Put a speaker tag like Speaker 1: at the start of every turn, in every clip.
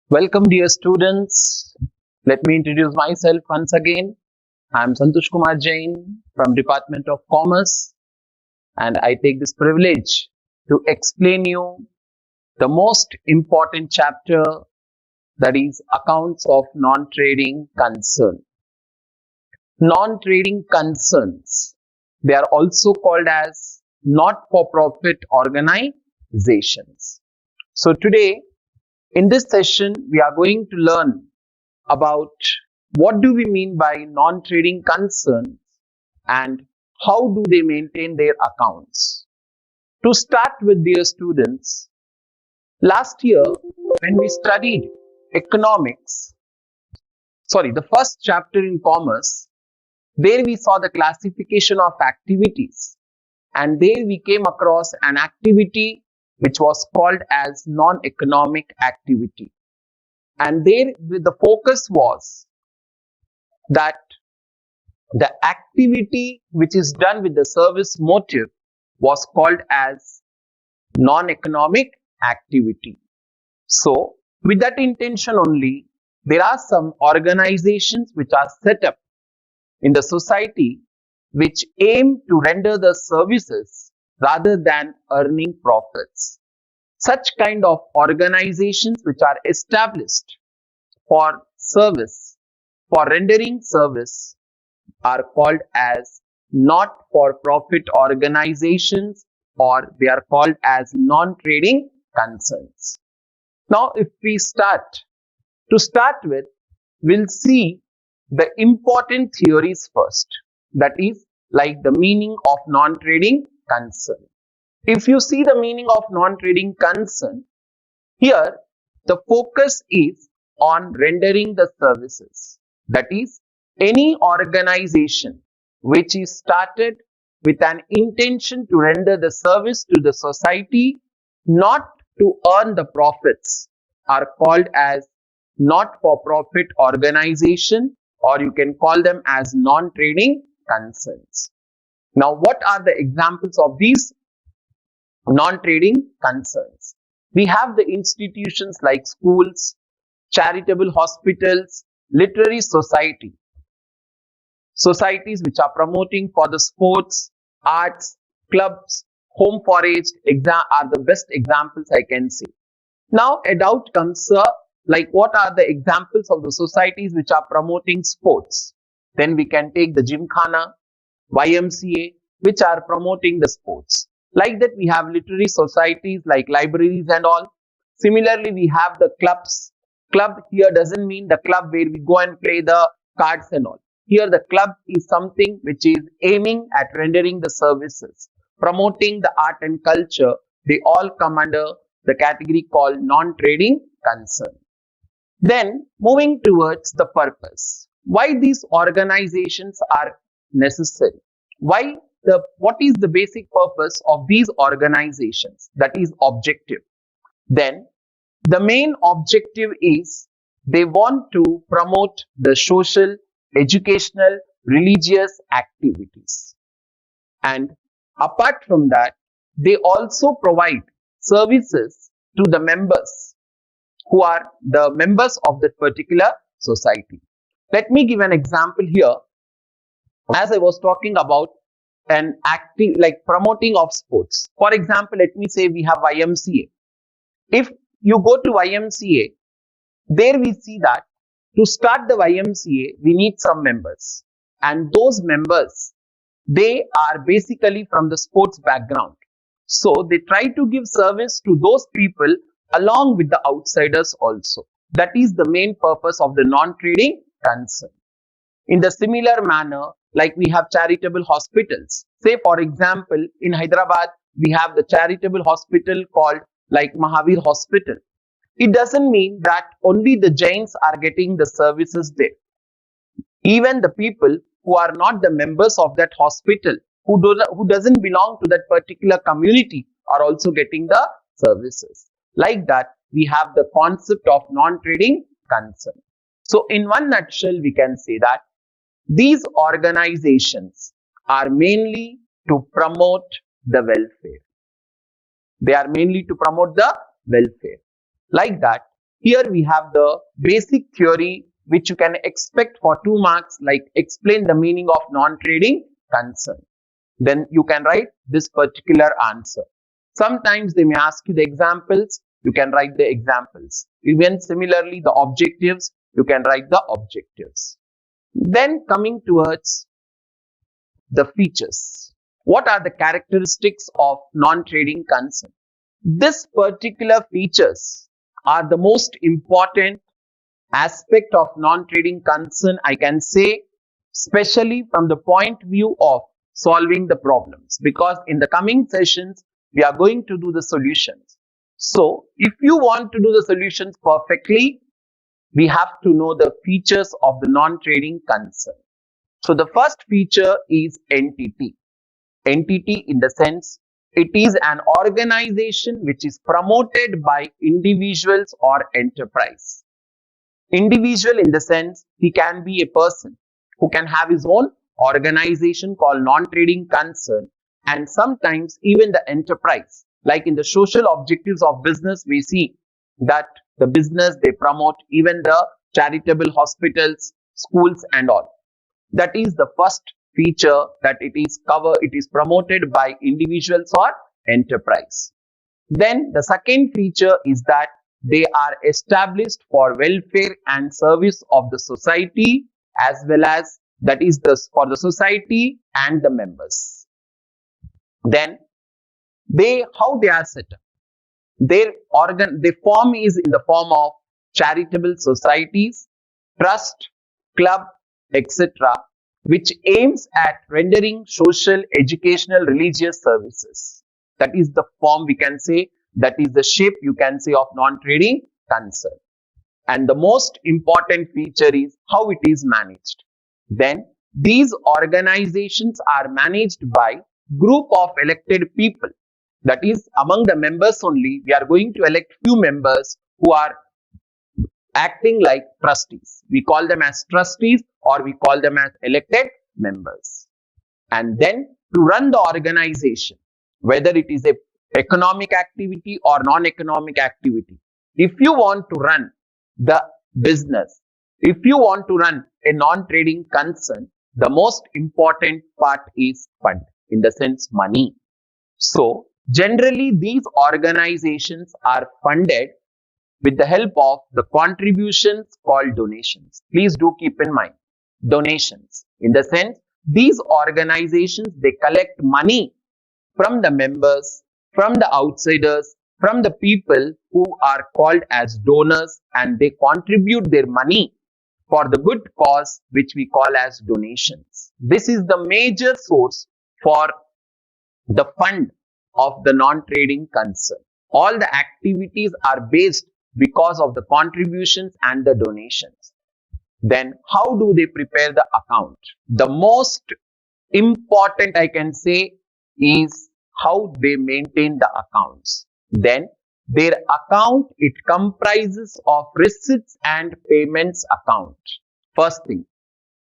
Speaker 1: Welcome, dear students. Let me introduce myself once again. I am Santosh Kumar Jain from Department of Commerce, and I take this privilege to explain you the most important chapter, that is accounts of non-trading concern. Non-trading concerns. They are also called as not-for-profit organizations. So today, in this session, we are going to learn about what do we mean by non-trading concerns and how do they maintain their accounts. To start with, dear students, last year when we studied economics, the first chapter in commerce, there we saw the classification of activities, and there we came across an activity which was called as non-economic activity. And there the focus was that the activity which is done with the service motive was called as non-economic activity. So with that intention only, there are some organizations which are set up in the society which aim to render the services rather than earning profits. Such kind of organizations which are established for service, for rendering service, are called as not-for-profit organizations, or they are called as non-trading concerns. Now, if we start with, we'll see the important theories first. That is like the meaning of non-trading concern. If you see the meaning of non-trading concern, here the focus is on rendering the services. That is, any organization which is started with an intention to render the service to the society, not to earn the profits, are called as not-for-profit organization, or you can call them as non-trading concerns. Now, what are the examples of these non-trading concerns? We have the institutions like schools, charitable hospitals, literary societies which are promoting for the sports, arts, clubs, home foraged are the best examples I can see. Now a doubt comes, like what are the examples of the societies which are promoting sports? Then we can take the Gymkhana, YMCA, which are promoting the sports. Like that, we have literary societies like libraries and all. Similarly, we have the clubs. Club here doesn't mean the club where we go and play the cards and all. Here the club is something which is aiming at rendering the services, promoting the art and culture. They all come under the category called non-trading concern. Then moving towards the purpose. Why these organizations are necessary? What is the basic purpose of these organizations? That is objective. Then the main objective is they want to promote the social, educational, religious activities. And apart from that, they also provide services to the members who are the members of that particular society. Let me give an example here. As I was talking about an active, like promoting of sports. For example, let me say we have YMCA. If you go to YMCA, there we see that to start the YMCA, we need some members. And those members, they are basically from the sports background. So they try to give service to those people along with the outsiders also. That is the main purpose of the non-trading concern. In the similar manner, like we have charitable hospitals. Say for example, in Hyderabad, we have the charitable hospital called like Mahavir Hospital. It doesn't mean that only the Jains are getting the services there. Even the people who are not the members of that hospital, who doesn't belong to that particular community, are also getting the services. Like that, we have the concept of non-trading concern. So in one nutshell, we can say that these organizations are mainly to promote the welfare. They are mainly to promote the welfare. Like that, Here we have the basic theory which you can expect for 2 marks, like explain the meaning of non-trading concern. Then you can write this particular answer. Sometimes they may ask you the examples, you can write the examples. Even similarly, the objectives, you can write the objectives. Then coming towards the features. What are the characteristics of non-trading concern? This particular features are the most important aspect of non-trading concern, I can say, especially from the point view of solving the problems, because in the coming sessions we are going to do the solutions. So if you want to do the solutions perfectly, we have to know the features of the non-trading concern. So the first feature is entity. Entity in the sense it is an organization which is promoted by individuals or enterprise. Individual in the sense he can be a person who can have his own organization called non-trading concern, and sometimes even the enterprise, like in the social objectives of business we see that the business they promote even the charitable hospitals, schools and all. That is the first feature, that it is promoted by individuals or enterprise. Then the second feature is that they are established for welfare and service of the society, as well as that is for the society and the members. Then how they are set up. Their form is in the form of charitable societies, trust, club, etc., which aims at rendering social, educational, religious services. That is the form we can say, that is the shape you can say of non-trading concern. And the most important feature is how it is managed. Then these organizations are managed by group of elected people. That is, among the members only, we are going to elect few members who are acting like trustees. We call them as trustees or we call them as elected members. And then to run the organization, whether it is a economic activity or non-economic activity, if you want to run the business, if you want to run a non-trading concern, the most important part is fund, in the sense money. So generally these organizations are funded with the help of the contributions called donations. Please do keep in mind donations, in the sense these organizations, they collect money from the members, from the outsiders, from the people who are called as donors, and they contribute their money for the good cause which we call as donations. This is the major source for the fund of the non-trading concern. All the activities are based because of the contributions and the donations. Then how do they prepare the account? The most important I can say is how they maintain the accounts. Then their account, it comprises of receipts and payments account. First thing,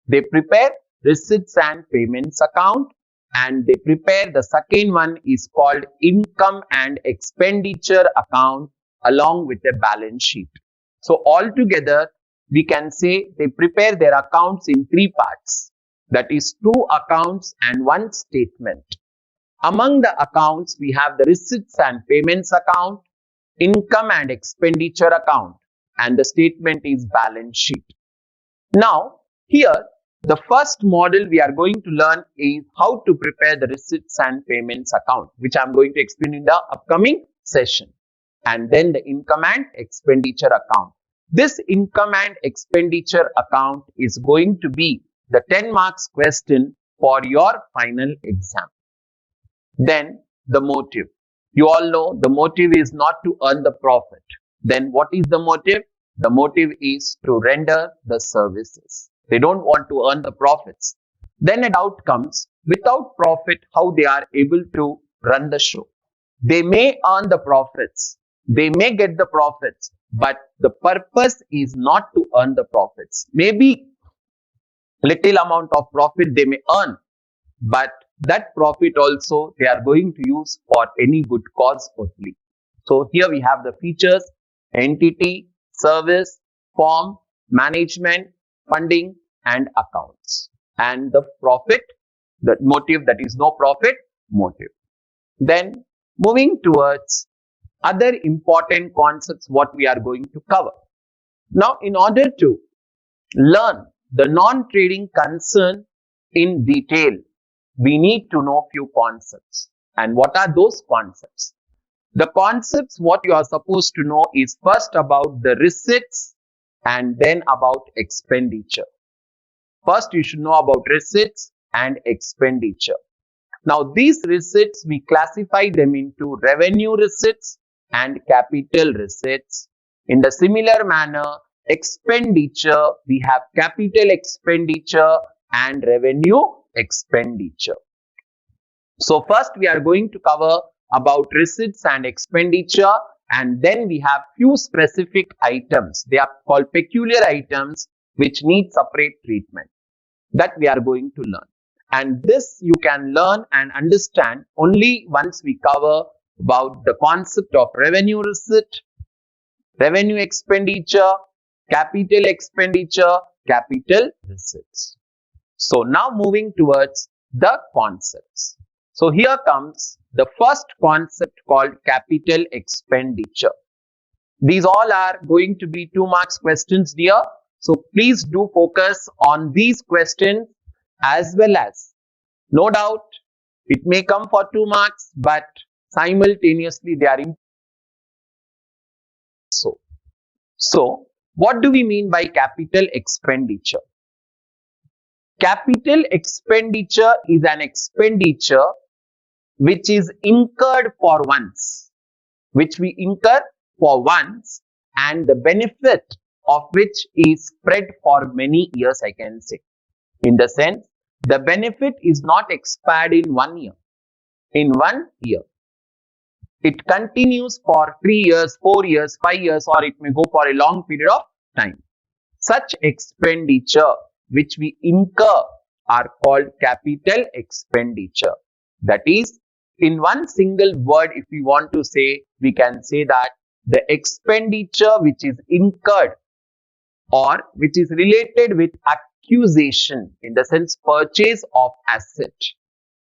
Speaker 1: they prepare receipts and payments account, and they prepare the second one is called income and expenditure account along with a balance sheet. So altogether we can say they prepare their accounts in 3 parts, that is 2 accounts and 1 statement. Among the accounts we have the receipts and payments account, income and expenditure account, and the statement is balance sheet. Now here the first model we are going to learn is how to prepare the receipts and payments account, which I am going to explain in the upcoming session. And then the income and expenditure account. This income and expenditure account is going to be the 10 marks question for your final exam. Then the motive. You all know the motive is not to earn the profit. Then what is the motive? The motive is to render the services. They don't want to earn the profits. Then a doubt comes, without profit, how they are able to run the show. They may earn the profits, they may get the profits, but the purpose is not to earn the profits. Maybe little amount of profit they may earn, but that profit also they are going to use for any good cause only. So here we have the features: entity, service, form, management, funding, and accounts. And the profit, the motive, that is no profit, motive. Then moving towards other important concepts what we are going to cover. Now, in order to learn the non-trading concern in detail, we need to know few concepts. And what are those concepts? The concepts what you are supposed to know is first about the receipts and then about expenditure. First, you should know about receipts and expenditure. Now, these receipts, we classify them into revenue receipts and capital receipts. In the similar manner, expenditure, we have capital expenditure and revenue expenditure. So first we are going to cover about receipts and expenditure, and then we have few specific items. They are called peculiar items which need separate treatment that we are going to learn. And this you can learn and understand only once we cover about the concept of revenue receipt, revenue expenditure, capital expenditure, capital receipts. So now moving towards the concepts. So here comes the first concept called capital expenditure. These all are going to be 2 marks questions, dear. So please do focus on these questions as well as, no doubt, it may come for 2 marks, but simultaneously they are important. So what do we mean by capital expenditure? Capital expenditure is an expenditure which is incurred for once, which we incur for once, and the benefit of which is spread for many years, I can say. In the sense, the benefit is not expired in 1 year. In 1 year, it continues for 3 years, 4 years, 5 years, or it may go for a long period of time. Such expenditure which we incur are called capital expenditure. That is, in one single word, if we want to say, we can say that the expenditure which is incurred or which is related with acquisition, in the sense purchase of asset.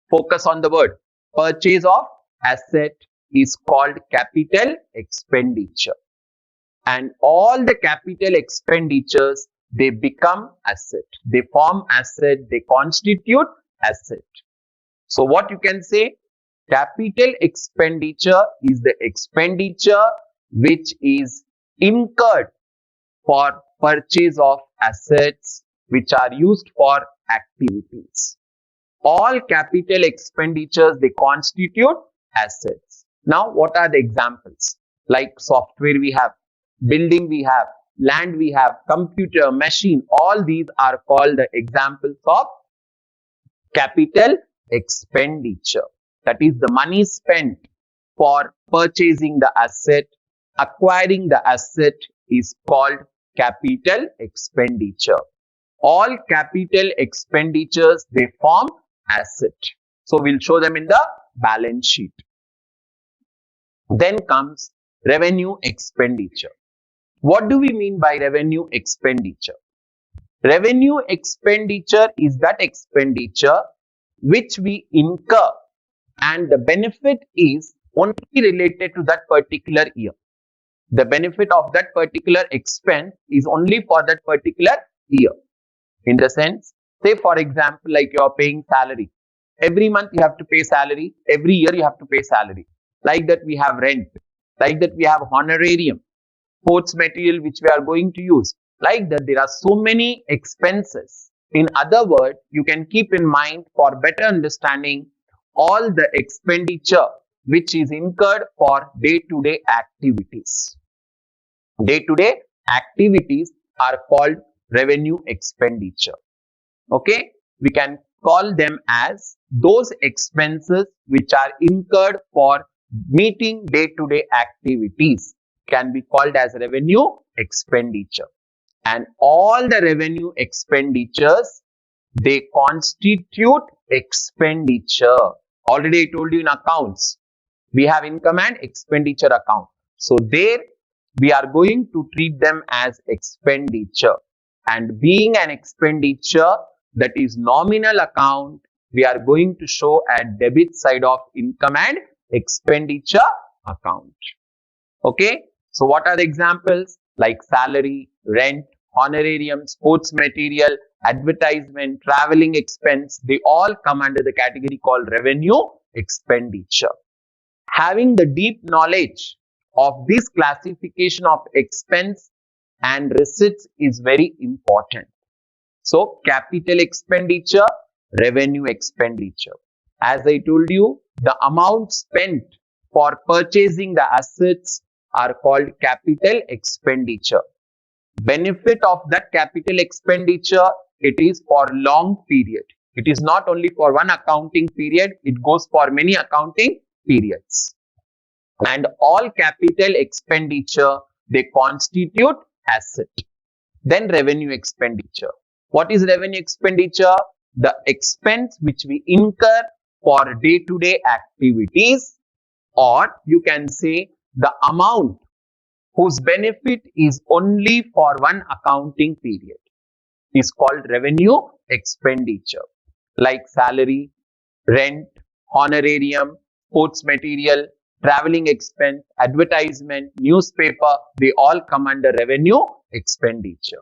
Speaker 1: Focus on the word purchase of asset is called capital expenditure. And all the capital expenditures, they become asset. They form asset, they constitute asset. So what you can say, capital expenditure is the expenditure which is incurred for purchase of assets which are used for activities. All capital expenditures, they constitute assets. Now, what are the examples? Like software we have, building we have, land we have, computer, machine, all these are called the examples of capital expenditure. That is the money spent for purchasing the asset, acquiring the asset is called capital expenditure. All capital expenditures, they form asset. So we'll show them in the balance sheet. Then comes revenue expenditure. What do we mean by revenue expenditure? Revenue expenditure is that expenditure which we incur and the benefit is only related to that particular year. The benefit of that particular expense is only for that particular year. In the sense, say for example, like you are paying salary. Every month you have to pay salary. Every year you have to pay salary. Like that we have rent. Like that we have honorarium, sports material which we are going to use. Like that there are so many expenses. In other words, you can keep in mind for better understanding all the expenditure which is incurred for day-to-day activities. Day-to-day activities are called revenue expenditure. Okay, we can call them as those expenses which are incurred for meeting day-to-day activities can be called as revenue expenditure. And all the revenue expenditures, they constitute expenditure. Already I told you in accounts, we have income and expenditure account. So there we are going to treat them as expenditure. And being an expenditure that is nominal account, we are going to show at debit side of income and expenditure account. Okay. So what are the examples? Like salary, rent, honorarium, sports material, advertisement, traveling expense, they all come under the category called revenue expenditure. Having the deep knowledge of this classification of expense and receipts is very important. So capital expenditure, revenue expenditure. As I told you, the amount spent for purchasing the assets are called capital expenditure. Benefit of that capital expenditure, it is for long period. It is not only for one accounting period, it goes for many accounting periods. And all capital expenditure, they constitute asset. Then revenue expenditure. What is revenue expenditure? The expense which we incur for day-to-day activities, or you can say the amount whose benefit is only for one accounting period is called revenue expenditure. Like salary, rent, honorarium, sports material, traveling expense, advertisement, newspaper, they all come under revenue expenditure.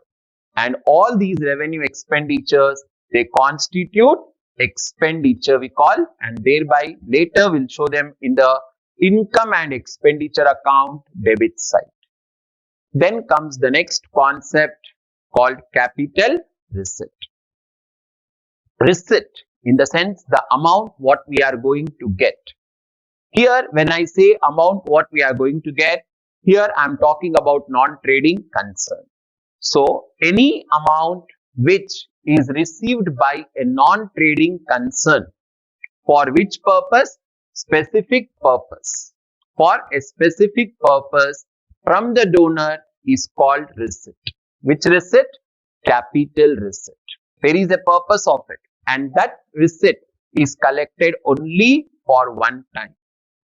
Speaker 1: And all these revenue expenditures, they constitute expenditure we call, and thereby later we'll show them in the income and expenditure account debit side. Then comes the next concept called capital receipt. Receipt in the sense the amount what we are going to get. Here when I say amount what we are going to get, here I am talking about non-trading concern. So any amount which is received by a non-trading concern, for which purpose? Specific purpose. For a specific purpose from the donor is called receipt. Which receipt? Capital receipt. There is a purpose of it, and that receipt is collected only for one time.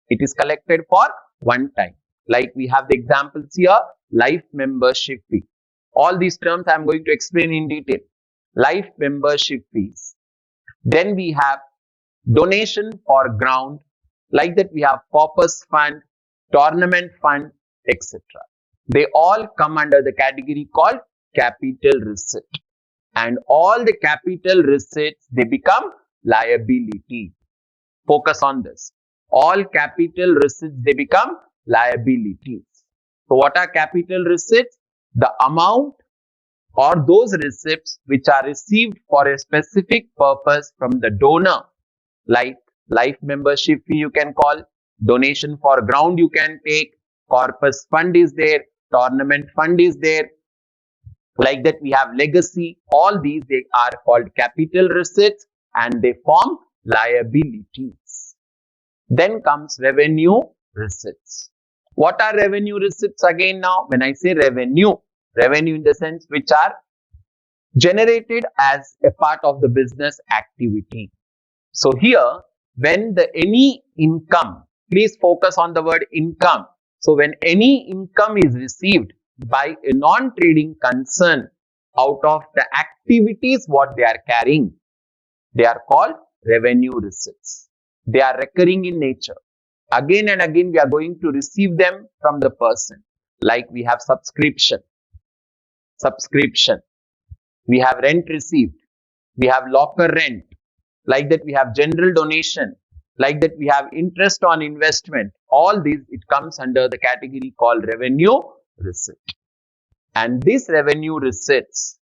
Speaker 1: It is collected for one time. Like we have the examples here, life membership fee. All these terms I am going to explain in detail. Life membership fees. Then we have donation for ground. Like that we have corpus fund, tournament fund, etc. They all come under the category called capital receipt. And all the capital receipts, they become liability. Focus on this. All capital receipts, they become liabilities. So what are capital receipts? The amount or those receipts which are received for a specific purpose from the donor, like life membership fee you can call, donation for ground you can take, corpus fund is there, tournament fund is there. Like that we have legacy. All these, they are called capital receipts and they form liabilities. Then comes revenue receipts. What are revenue receipts again now? When I say revenue in the sense which are generated as a part of the business activity. So here when any income, please focus on the word income. So when any income is received by a non-trading concern out of the activities what they are carrying, they are called revenue receipts. They are recurring in nature. Again and again we are going to receive them from the person. Like we have subscription. We have rent received. We have locker rent. Like that we have general donation. Like that we have interest on investment. All these, it comes under the category called revenue receipt. And these revenue receipts,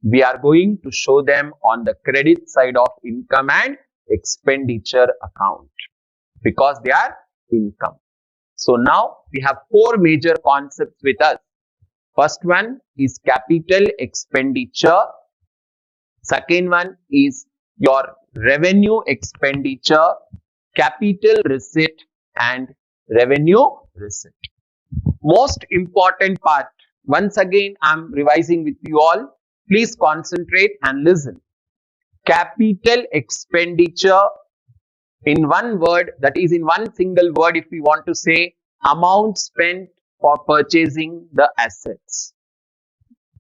Speaker 1: we are going to show them on the credit side of income and expenditure account because they are income. So now we have four major concepts with us. First one is capital expenditure. Second one is your revenue expenditure, capital receipt and revenue receipt. Most important part, once again I am revising with you all. Please concentrate and listen. Capital expenditure, in one word, that is in one single word, if we want to say amount spent for purchasing the assets.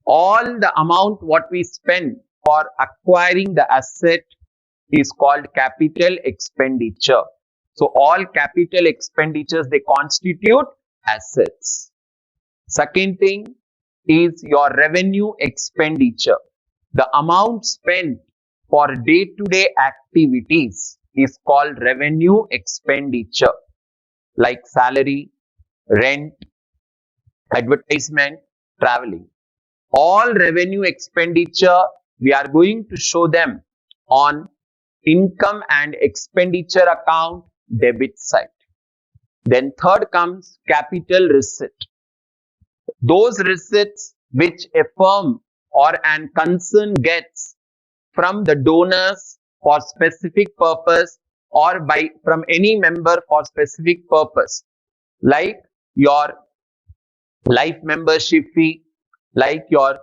Speaker 1: All the amount what we spend for acquiring the asset is called capital expenditure. So all capital expenditures, they constitute assets. Second thing is your revenue expenditure. The amount spent for day-to-day activities is called revenue expenditure, like salary, rent, advertisement, traveling. All revenue expenditure, we are going to show them on income and expenditure account debit side. Then third comes capital receipt. Those receipts which a firm or an concern gets from the donors for specific purpose or from any member for specific purpose, like your life membership fee, like your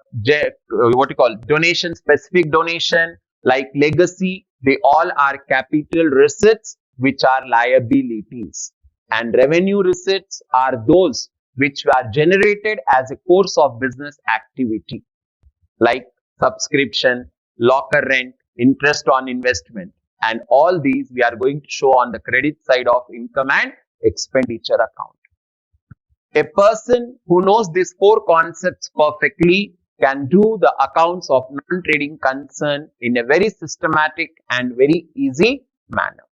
Speaker 1: donation, specific donation, like legacy, they all are capital receipts which are liabilities, and revenue receipts are those which are generated as a course of business activity, like subscription, locker rent, interest on investment, and all these we are going to show on the credit side of income and expenditure account. A person who knows these four concepts perfectly can do the accounts of non-trading concern in a very systematic and very easy manner.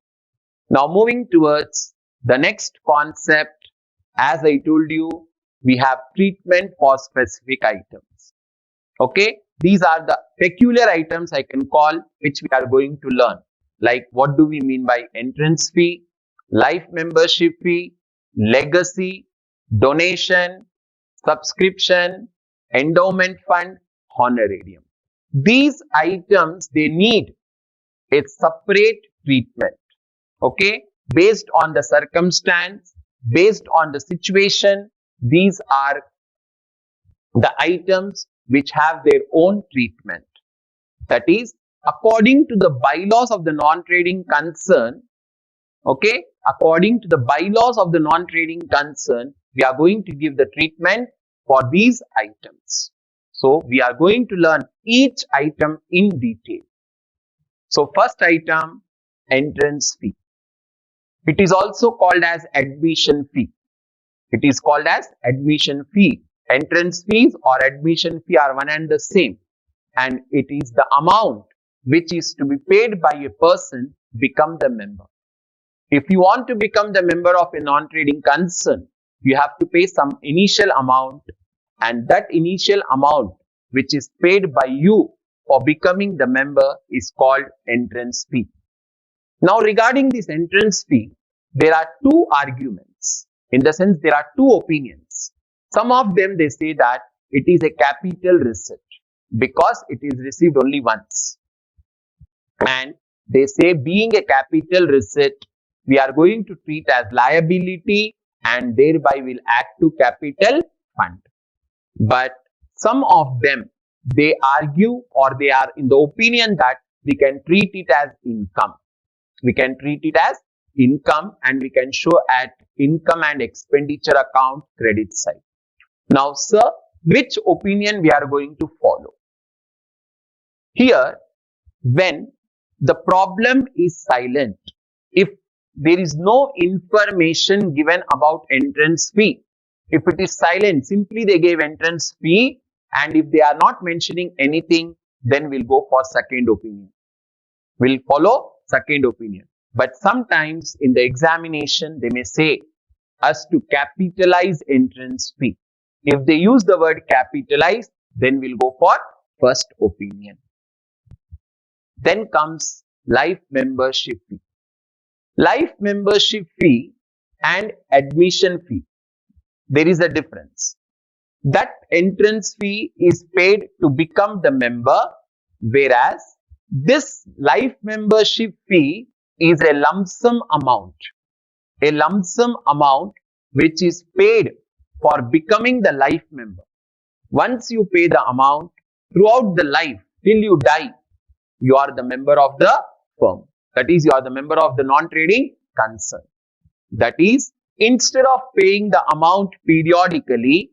Speaker 1: Now moving towards the next concept, as I told you, we have treatment for specific items. Okay, these are the peculiar items I can call which we are going to learn. Like what do we mean by entrance fee, life membership fee, legacy, donation, subscription, endowment fund, honorarium. These items, they need a separate treatment. Okay, based on the circumstance, based on the situation, these are the items which have their own treatment. That is, according to the bylaws of the non-trading concern, okay, according to the bylaws of the non-trading concern, we are going to give the treatment for these items. So we are going to learn each item in detail. So first item, entrance fee. It is also called as admission fee. It is called as admission fee. Entrance fees or admission fee are one and the same, and it is the amount which is to be paid by a person to become the member. If you want to become the member of a non-trading concern, you have to pay some initial amount, and that initial amount which is paid by you for becoming the member is called entrance fee. Now regarding this entrance fee, there are two arguments. In the sense, there are two opinions. Some of them, they say that it is a capital receipt because it is received only once. And they say being a capital receipt, we are going to treat as liability and thereby will add to capital fund. But some of them, they argue or they are in the opinion that we can treat it as income. We can treat it as income and we can show at income and expenditure account credit side. Now, sir, which opinion we are going to follow? Here, when the problem is silent, if there is no information given about entrance fee, if it is silent, simply they gave entrance fee, and if they are not mentioning anything, then we'll go for second opinion. We'll follow second opinion. But sometimes in the examination, they may say us to capitalize entrance fee. If they use the word capitalize, then we'll go for first opinion. Then comes life membership fee. Life membership fee and admission fee, there is a difference. That entrance fee is paid to become the member, whereas this life membership fee is a lump sum amount. A lump sum amount which is paid for becoming the life member. Once you pay the amount, throughout the life, till you die, you are the member of the firm. That is, you are the member of the non-trading concern. That is, Instead of paying the amount periodically,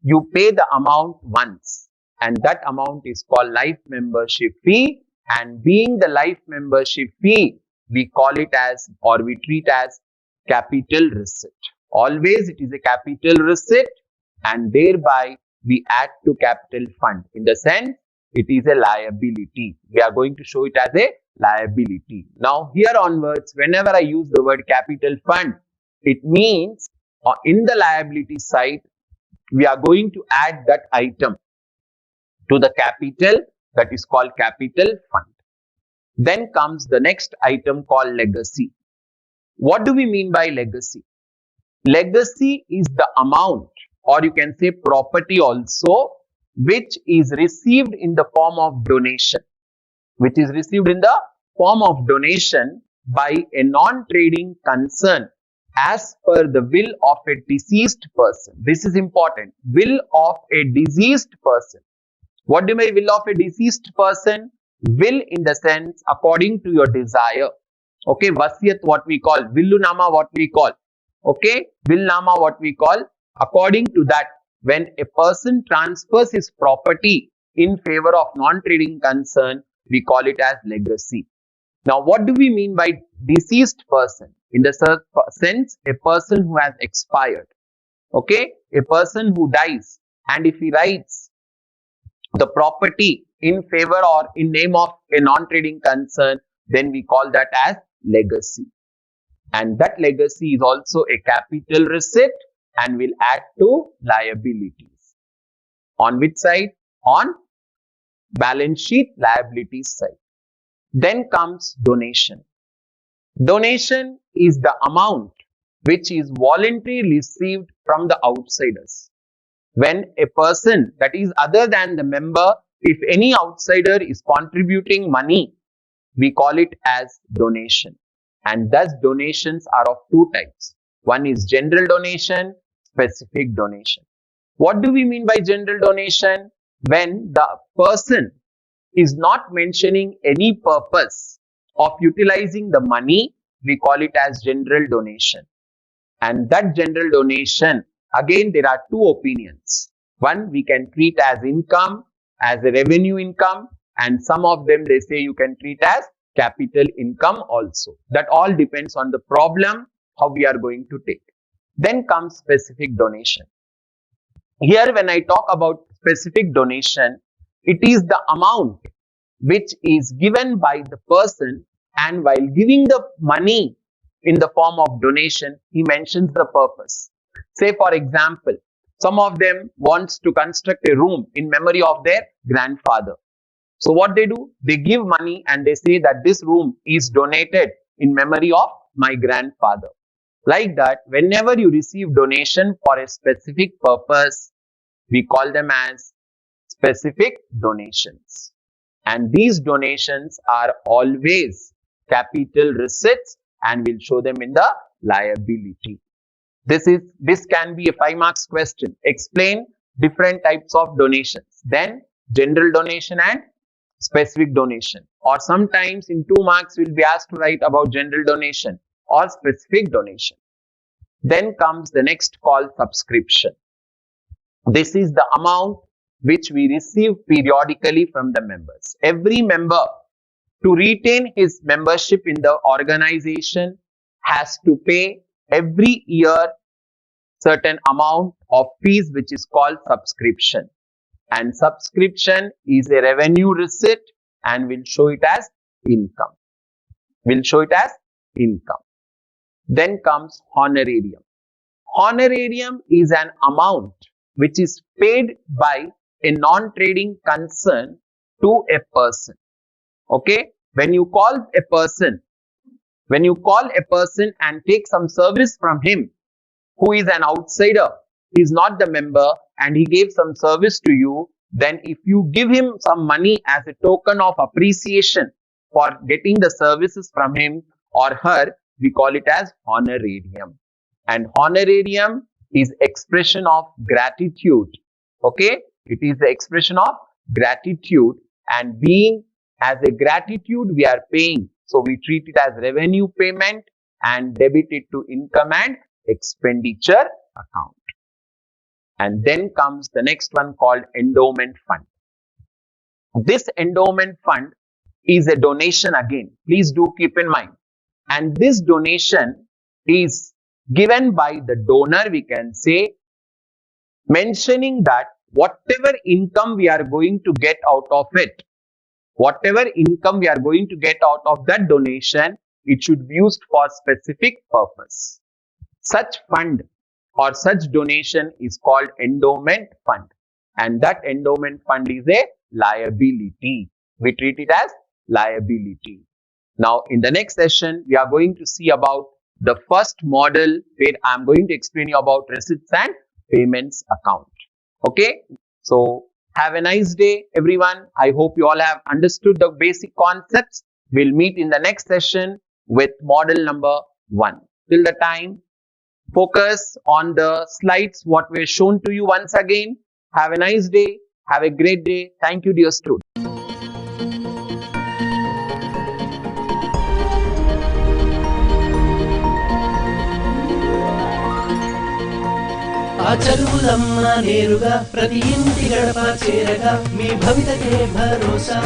Speaker 1: you pay the amount once, and that amount is called life membership fee. And being the life membership fee, we call it as, or we treat as, capital receipt. Always it is a capital receipt, and thereby we add to capital fund. In the sense, it is a liability. We are going to show it as a liability. Now here onwards, whenever I use the word capital fund, it means in the liability side, we are going to add that item to the capital, that is called capital fund. Then comes the next item called legacy. What do we mean by legacy? Legacy is the amount, or you can say property also, which is received in the form of donation, by a non-trading concern as per the will of a deceased person. This is important. Will of a deceased person. What do you mean will of a deceased person? Will in the sense according to your desire. Okay, wasiyat what we call, willunama what we call. Okay, willnama what we call. According to that, when a person transfers his property in favor of non-trading concern, we call it as legacy. Now, what do we mean by deceased person? In the sense, a person who has expired. Okay, a person who dies, and if he writes the property in favor or in name of a non-trading concern, then we call that as legacy. And that legacy is also a capital receipt and will add to liabilities. On which side? On balance sheet liabilities side. Then comes donation. Donation is the amount which is voluntarily received from the outsiders. When a person, that is other than the member, if any outsider is contributing money, we call it as donation. And thus donations are of two types. One is general donation, specific donation. What do we mean by general donation? When the person is not mentioning any purpose of utilizing the money, we call it as general donation. And that general donation, again, there are two opinions. One, we can treat as income, as a revenue income, and some of them, they say you can treat as capital income also. That all depends on the problem, how we are going to take. Then comes specific donation. Here, when I talk about specific donation, it is the amount which is given by the person, and while giving the money in the form of donation, he mentions the purpose. Say for example, some of them wants to construct a room in memory of their grandfather. So what they do, they give money and they say that this room is donated in memory of my grandfather. Like that, whenever you receive donation for a specific purpose, we call them as specific donations. And these donations are always capital receipts, and we'll show them in the liability. This can be a 5 marks question. Explain different types of donations. Then general donation and specific donation. Or sometimes in 2 marks we'll be asked to write about general donation or specific donation. Then comes the next called subscription. This is the amount which we receive periodically from the members. Every member, to retain his membership in the organization, has to pay every year certain amount of fees, which is called subscription. And subscription is a revenue receipt, and we'll show it as income. Then comes honorarium. Honorarium is an amount which is paid by a non-trading concern to a person. Okay, when you call a person and take some service from him, who is an outsider, he is not the member, and he gave some service to you, then if you give him some money as a token of appreciation for getting the services from him or her, we call it as honorarium. And honorarium is expression of gratitude. Okay, it is the expression of gratitude, and being as a gratitude we are paying, so we treat it as revenue payment and debit it to income and expenditure account. And then comes the next one called endowment fund. This endowment fund is a donation again. Please do keep in mind. And this donation is given by the donor, we can say, mentioning that whatever income we are going to get out of it, whatever income we are going to get out of that donation, it should be used for specific purpose. Such fund or such donation is called endowment fund, and that endowment fund is a liability. We treat it as liability. Now, in the next session, we are going to see about the first model where I am going to explain you about receipts and payments account. Okay, so have a nice day, everyone. I hope you all have understood the basic concepts. We'll meet in the next session with model number 1. Till the time, focus on the slides what were shown to you once again. Have a nice day. Have a great day. Thank you, dear students.
Speaker 2: ఆ చదువులమ్మ నేరుగా ప్రతి ఇంటి గడప చేరగా మీ భవితకే భరోసా.